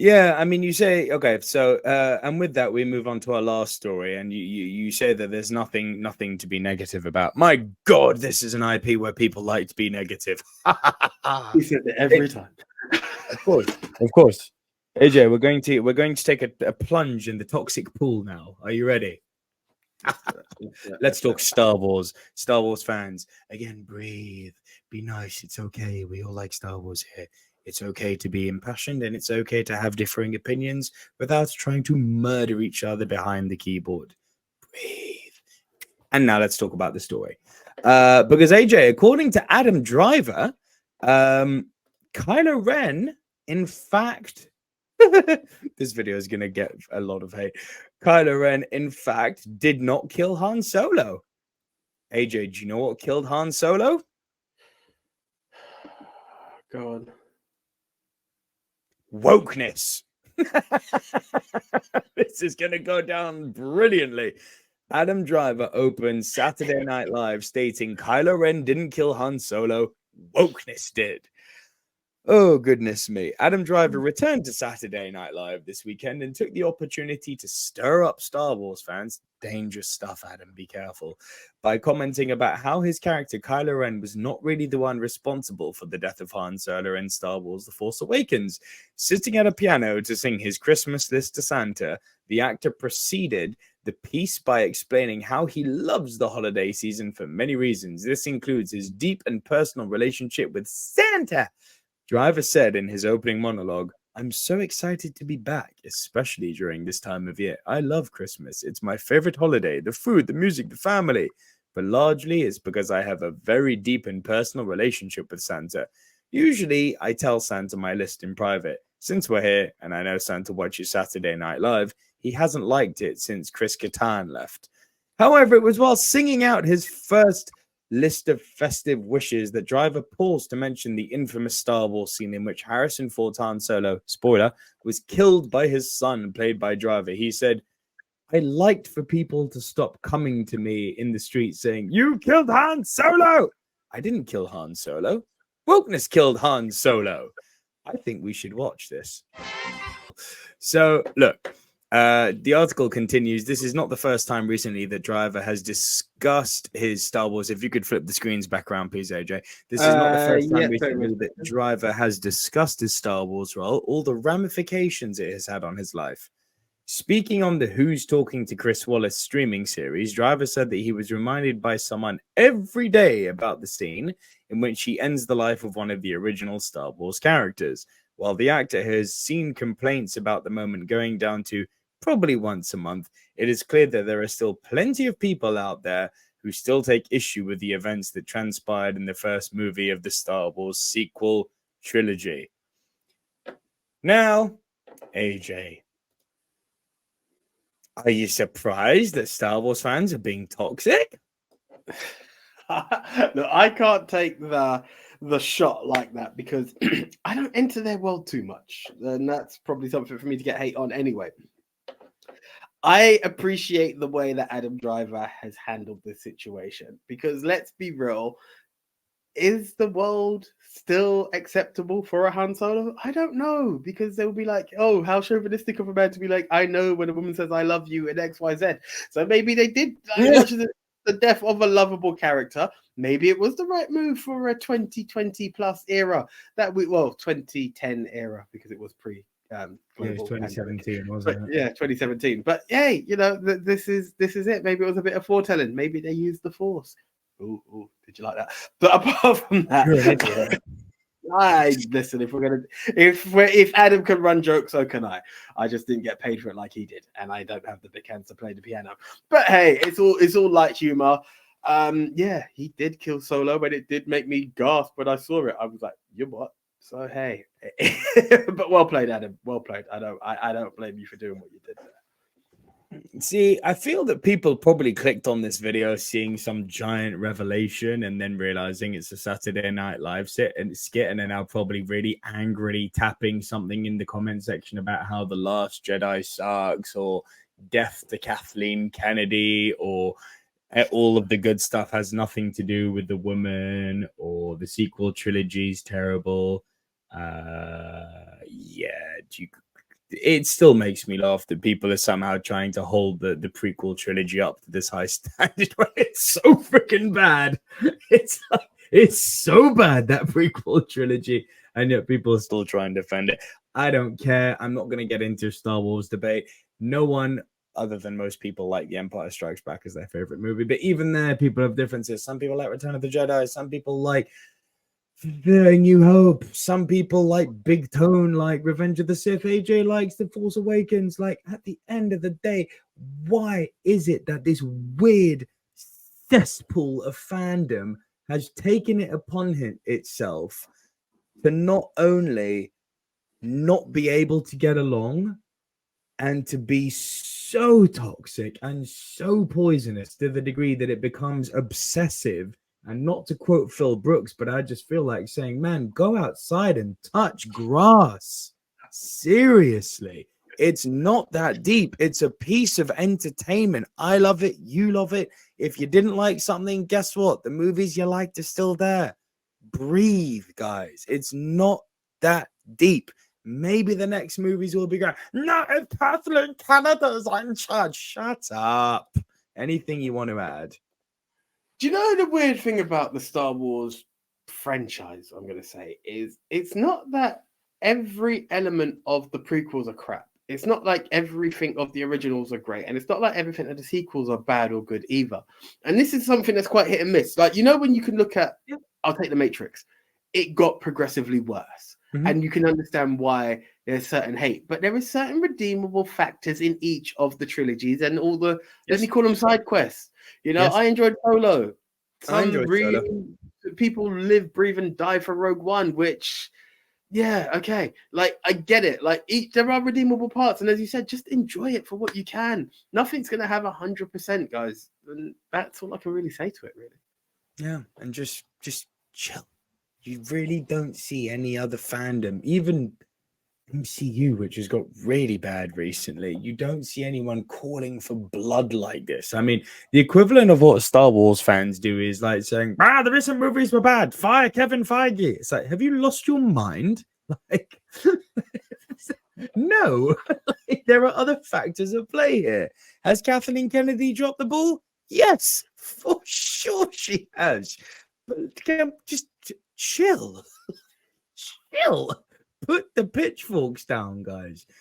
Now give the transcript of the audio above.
Yeah, I mean, you say okay, so and with that, we move on to our last story, and you say that there's nothing to be negative about. My God, this is an IP where people like to be negative. He said it every time. Of course, of course. AJ, we're going to take a plunge in the toxic pool now. Are you ready? Let's talk Star Wars. Star Wars fans, again, breathe. Be nice. It's okay. We all like Star Wars here. It's okay to be impassioned, and it's okay to have differing opinions without trying to murder each other behind the keyboard. Breathe. And now let's talk about the story. Because AJ, according to Adam Driver, Kylo Ren, in fact, this video is going to get a lot of hate. Kylo Ren, in fact, did not kill Han Solo. AJ, do you know what killed Han Solo? Go on. Wokeness. This is going to go down brilliantly. Adam Driver opened Saturday Night Live stating Kylo Ren didn't kill Han Solo. Wokeness did. Oh, goodness me. Adam Driver returned to Saturday Night Live this weekend and took the opportunity to stir up Star Wars fans. Dangerous stuff, Adam, be careful. By commenting about how his character Kylo Ren was not really the one responsible for the death of Han Solo in Star Wars The Force Awakens. Sitting at a piano to sing his Christmas list to Santa, the actor proceeded the piece by explaining how he loves the holiday season for many reasons. This includes his deep and personal relationship with Santa. Driver said in his opening monologue, "I'm so excited to be back, especially during this time of year. I love Christmas. It's my favorite holiday. The food, the music, the family. But largely it's because I have a very deep and personal relationship with Santa. Usually I tell Santa my list in private. Since we're here, and I know Santa watches Saturday Night Live, he hasn't liked it since Chris Kattan left. However, it was while singing out his first list of festive wishes that Driver paused to mention the infamous Star Wars scene in which Harrison Ford's Han Solo, spoiler, was killed by his son, played by Driver. He said, I liked for people to stop coming to me in the street saying, you killed Han Solo! I didn't kill Han Solo. Wokeness killed Han Solo. I think we should watch this. So, look, the article continues. This is not the first time recently that Driver has discussed his Star Wars. If you could flip the screens back around, please, AJ. This is not the first time recently that Driver has discussed his Star Wars role, all the ramifications it has had on his life. Speaking on the Who's Talking to Chris Wallace streaming series, Driver said that he was reminded by someone every day about the scene in which he ends the life of one of the original Star Wars characters. While the actor has seen complaints about the moment going down to probably once a month, it is clear that there are still plenty of people out there who still take issue with the events that transpired in the first movie of the Star Wars sequel trilogy. Now, AJ, are you surprised that Star Wars fans are being toxic? Look, I can't take the shot like that because I don't enter their world too much, and that's probably something for me to get hate on anyway. I appreciate the way that Adam Driver has handled this situation because let's be real, is the world still acceptable for a Han Solo? I don't know, because they'll be like, oh, how chauvinistic of a man to be like, I know when a woman says I love you in XYZ. So maybe they did watch the death of a lovable character. Maybe it was the right move for a 2020 plus era that 2010 era, because it was pre global 2017, wasn't it? Yeah, 2017. But hey, this is it. Maybe it was a bit of foretelling. Maybe they used the Force. Ooh, did you like that? But apart from that, you're an idiot. Listen, if Adam can run jokes, so can I. I just didn't get paid for it like he did, and I don't have the big hands to play the piano. But hey, it's all light humor. Yeah, he did kill Solo, but it did make me gasp when I saw it. I was like, you what? So hey, but well played, Adam. Well played. I don't blame you for doing what you did there. See, I feel that people probably clicked on this video seeing some giant revelation and then realizing it's a Saturday Night Live skit, and then now probably really angrily tapping something in the comment section about how The Last Jedi sucks, or death to Kathleen Kennedy, or all of the good stuff has nothing to do with the woman, or the sequel trilogy is terrible. Yeah, it still makes me laugh that people are somehow trying to hold the prequel trilogy up to this high standard where it's so freaking bad. It's so bad, that prequel trilogy, and yet people are still trying to defend it. I don't care. I'm not going to get into Star Wars debate. No one, other than most people, like The Empire Strikes Back as their favorite movie. But even there, people have differences. Some people like Return of the Jedi. Some people like The New Hope. Some people like Big Tone, like Revenge of the Sith. AJ likes The Force Awakens. Like, at the end of the day, why is it that this weird cesspool of fandom has taken it upon itself to not only not be able to get along and to be so toxic and so poisonous to the degree that it becomes obsessive? And not to quote Phil Brooks, but I just feel like saying, man, go outside and touch grass. Seriously, it's not that deep. It's a piece of entertainment. I love it. You love it. If you didn't like something, guess what? The movies you liked are still there. Breathe, guys. It's not that deep. Maybe the next movies will be going, no, if Kathleen Canada's in charge. Shut up. Anything you want to add? Do you know the weird thing about the Star Wars franchise, I'm going to say, is it's not that every element of the prequels are crap. It's not like everything of the originals are great. And it's not like everything of the sequels are bad or good either. And this is something that's quite hit and miss. Like, you know, when you can look at, I'll take The Matrix, it got progressively worse. Mm-hmm. And you can understand why there's certain hate. But there are certain redeemable factors in each of the trilogies and all the, let me call them side quests. You know, I enjoyed Solo. Solo. People live, breathe, and die for Rogue One, which, yeah, okay. Like, I get it. Like, there are redeemable parts. And as you said, just enjoy it for what you can. Nothing's going to have 100%, guys. And that's all I can really say to it, really. Yeah, and just chill. You really don't see any other fandom, even MCU, which has got really bad recently. You don't see anyone calling for blood like this. I mean, the equivalent of what Star Wars fans do is like saying, the recent movies were bad. Fire Kevin Feige. It's like, have you lost your mind? Like, no. Like, there are other factors at play here. Has Kathleen Kennedy dropped the ball? Yes, for sure she has. But just chill. Chill. Put the pitchforks down, guys.